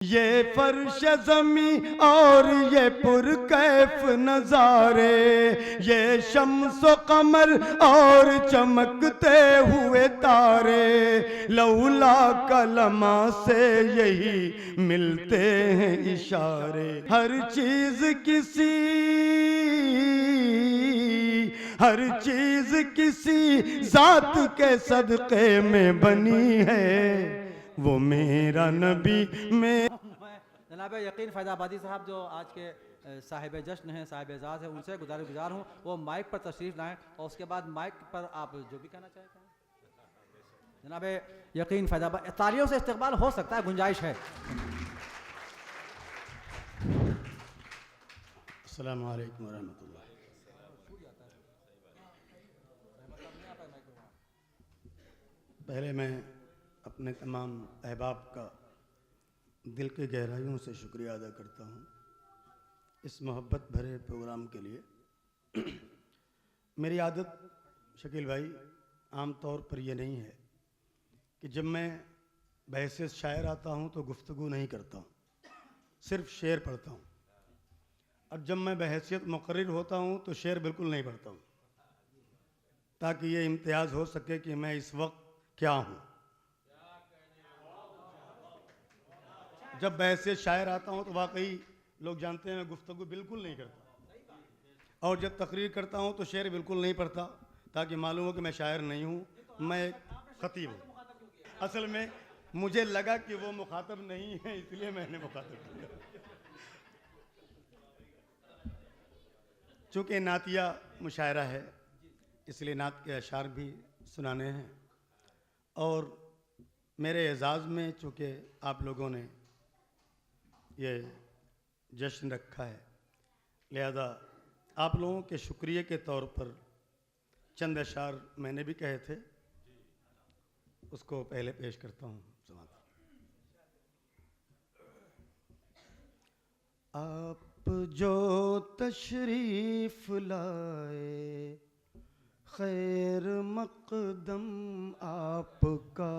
ये फर्श ज़मी और ये पुरकैफ नज़ारे, ये शम्स कमर और चमकते हुए तारे, लौला कलमा से यही मिलते हैं इशारे। हर चीज़ किसी ज़ात के सदक़े में बनी है, वो मेरा नबी में। जनाब यकीन फैज़ाबादी साहब जो आज के साहिब जश्न हैं, साहिब एजाज़ हैं, उनसे गुज़ार हूँ वो माइक पर तशरीफ़ लाएँ और उसके बाद माइक पर आप जो भी कहना चाहते हैं। जनाब यकीन फैज़ाबादी, तालियों से इस्तकबाल हो सकता है, गुंजाइश है। अस्सलामु अलैकुम वरहमतुल्लाह। पहले मैं अपने तमाम अहबाब का दिल की गहराइयों से शुक्रिया अदा करता हूँ इस मोहब्बत भरे प्रोग्राम के लिए। मेरी आदत शकील भाई आम तौर पर यह नहीं है कि जब मैं बहैसियत शायर आता हूँ तो गुफ्तगू नहीं करता हूँ, सिर्फ शेर पढ़ता हूँ। और जब मैं बहैसियत मुकर्रिर होता हूँ तो शेर बिल्कुल नहीं पढ़ता हूँ, ताकि ये इम्तियाज़ हो सके कि मैं इस वक्त क्या हूँ। जब बहैसियत शायर आता हूँ तो वाकई लोग जानते हैं मैं गुफ्तगू बिल्कुल नहीं करता, और जब तकरीर करता हूँ तो शेर बिल्कुल नहीं पढ़ता, ताकि मालूम हो कि मैं शायर नहीं हूँ, मैं एक खतीब हूँ। असल में मुझे लगा कि वो मुखातब नहीं है, इसलिए मैंने मुखातब किया। चूँकि नातिया मुशायरा है इसलिए नात के अशार भी सुनाने हैं, और मेरे एजाज़ में चूँकि आप लोगों ने ये जश्न रखा है, लिहाजा आप लोगों के शुक्रिया के तौर पर चंद अशार मैंने भी कहे थे, उसको पहले पेश करता हूँ। आप जो तशरीफ़ लाए खैर मक़दम आपका,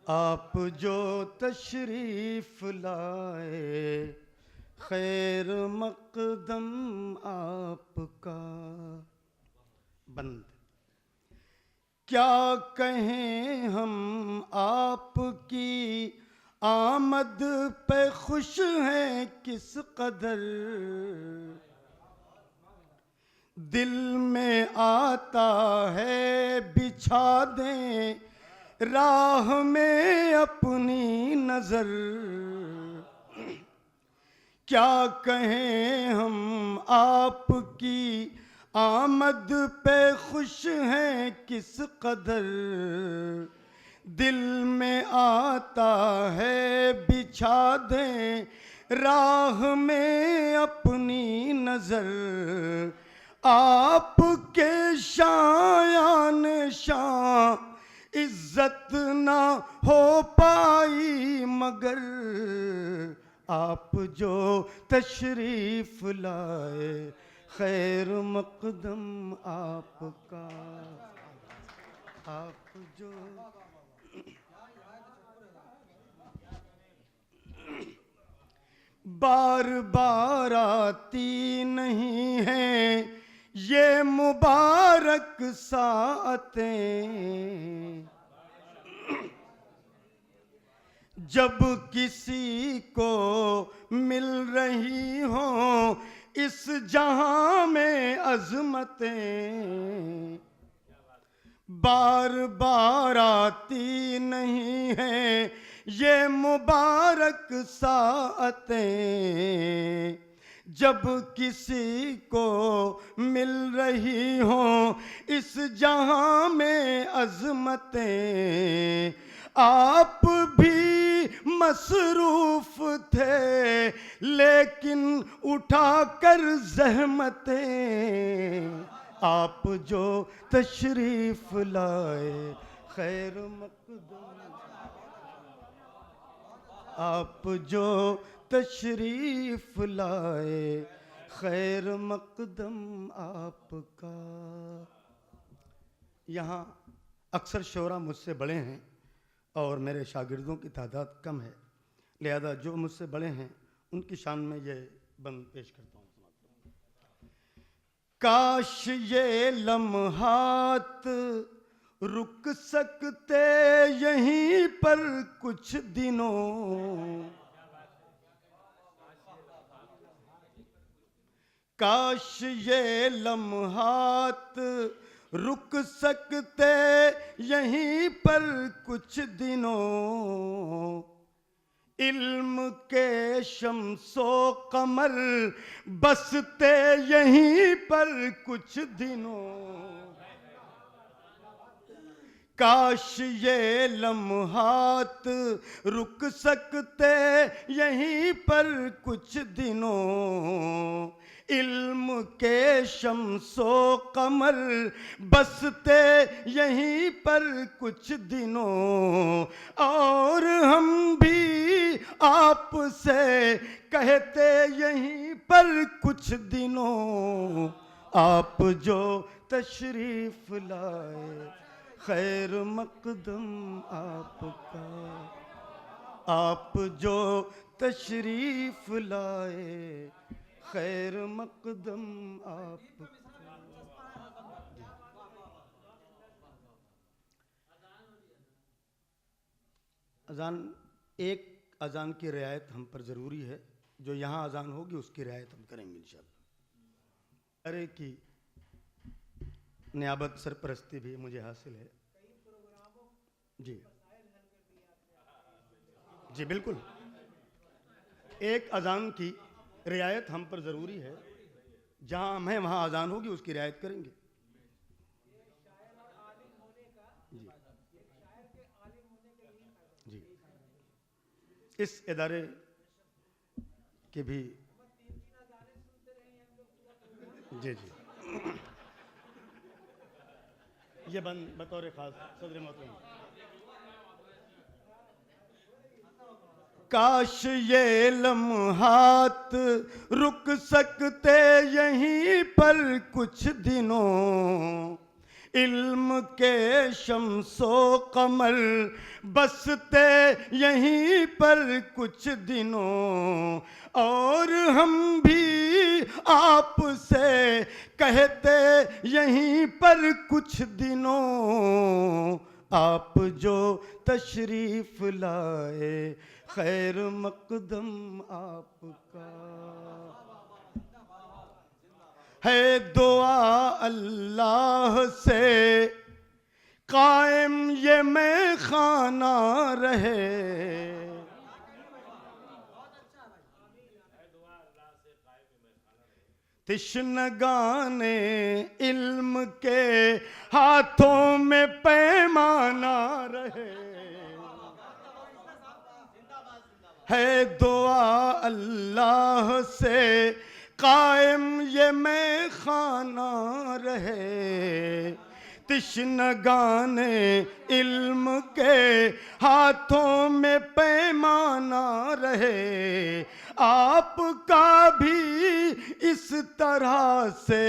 आप जो तशरीफ़ लाए खैर मक़दम आपका। बंद क्या कहें हम आपकी आमद पे खुश हैं किस कदर, दिल में आता है बिछा दें राह में अपनी नजर। क्या कहें हम आपकी आमद पे खुश हैं किस कदर, दिल में आता है बिछा दें राह में अपनी नजर। आपके शायान शान इज्जत ना हो पाई मगर, आप जो तशरीफ़ लाए खैर मक़दम आपका। आप जो बार बार आती नहीं है ये मुबारक साअतें, जब किसी को मिल रही हो इस जहां में अज़मतें। बार बार आती नहीं है ये मुबारक साअतें, जब किसी को मिल रही हो इस जहां में अज़मतें। आप भी मसरूफ थे लेकिन उठाकर ज़हमतें, आप जो तशरीफ़ लाए खैर मक़दम, आप जो तशरीफ़ लाए खैर मक़दम आपका। यहाँ अक्सर शोरा मुझसे बड़े हैं और मेरे शागिर्दों की तादाद कम है, लिहाजा जो मुझसे बड़े हैं उनकी शान में ये बंद पेश करता हूँ। काश ये लम्हात रुक सकते यहीं पर कुछ दिनों, काश ये लम्हात रुक सकते यहीं पर कुछ दिनों, इल्म के शम्सो कमर बसते यहीं पर कुछ दिनों, काश ये लम्हात रुक सकते यहीं पर कुछ दिनों, इल्म के शम्सो कमर बसते यहीं पर कुछ दिनों, और हम भी आपसे कहते यहीं पर कुछ दिनों, आप जो तशरीफ लाए खैर मकदम आपका, आप जो तशरीफ लाए खैर मकदम आपका। अजान, एक अजान की रियायत हम पर ज़रूरी है, जो यहाँ अजान होगी उसकी रियायत हम करेंगे इंशाअल्लाह। अरे की नियाबत सरपरस्ती भी मुझे हासिल है। जी जी बिल्कुल, एक अजान की रियायत हम पर ज़रूरी है, जहाँ हमें वहाँ अजान होगी उसकी रियायत करेंगे। जी जी, इस इदारे के भी जी जी ये बंद बतौर खास सदर मोहतरम। काश ये लम्हात रुक सकते यहीं पर कुछ दिनों, इल्म के शम्सो कमर बसते यहीं पर कुछ दिनों, और हम भी आपसे कहते यहीं पर कुछ दिनों, आप जो तशरीफ लाए खैर मकदम आपका, है दुआ अल्लाह से कायम ये मैं खाना रहे, तिश्नगाने इल्म के हाथों में पैमाना रहे, है दुआ अल्लाह से कायम ये मैं खाना रहे, तिश्नगाने इल्म के हाथों में पैमाना रहे, आपका भी इस तरह से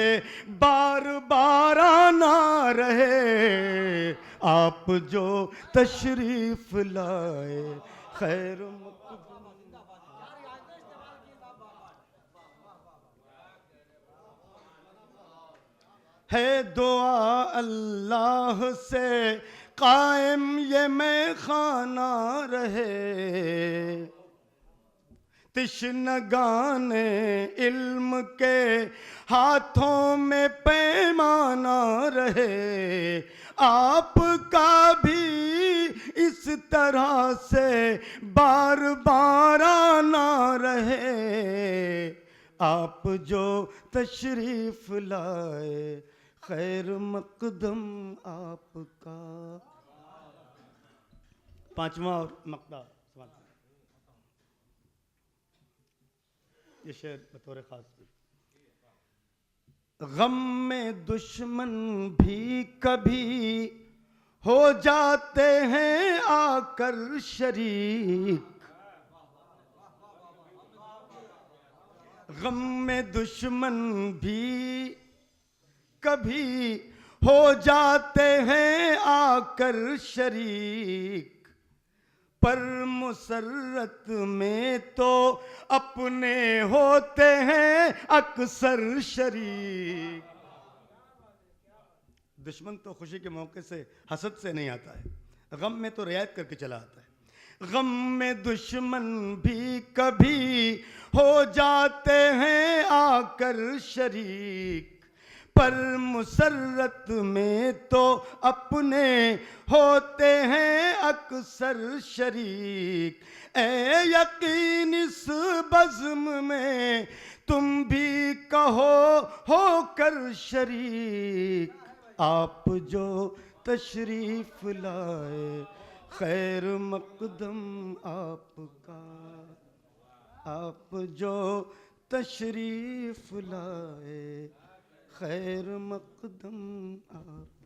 बार बार आना रहे, आप जो तशरीफ लाए खैर मकदम, है दुआ अल्लाह से कायम ये मैं खाना रहे, तिश्नगाने इल्म के हाथों में पैमाना रहे, आपका भी इस तरह से बार बार आना रहे, आप जो तशरीफ लाए खैर मकदम आपका। पांचवा और मकदा ये शेर बतौर खास भी। गम में दुश्मन भी कभी हो जाते हैं आकर शरीक, गम में दुश्मन भी कभी हो जाते हैं आकर शरीक, पर मुसर्रत में तो अपने होते हैं अक्सर शरीक। दुश्मन तो खुशी के मौके से हसद से नहीं आता है, गम में तो रियायत करके चला आता है। गम में दुश्मन भी कभी हो जाते हैं आकर शरीक, पर मुसर्रत में तो अपने होते हैं अक्सर शरीक। ए यकीन इस बज़्म में तुम भी कहो होकर शरीक। आप जो तशरीफ लाए खैर मकदम आपका, आप जो तशरीफ लाए खैर मकदम आप।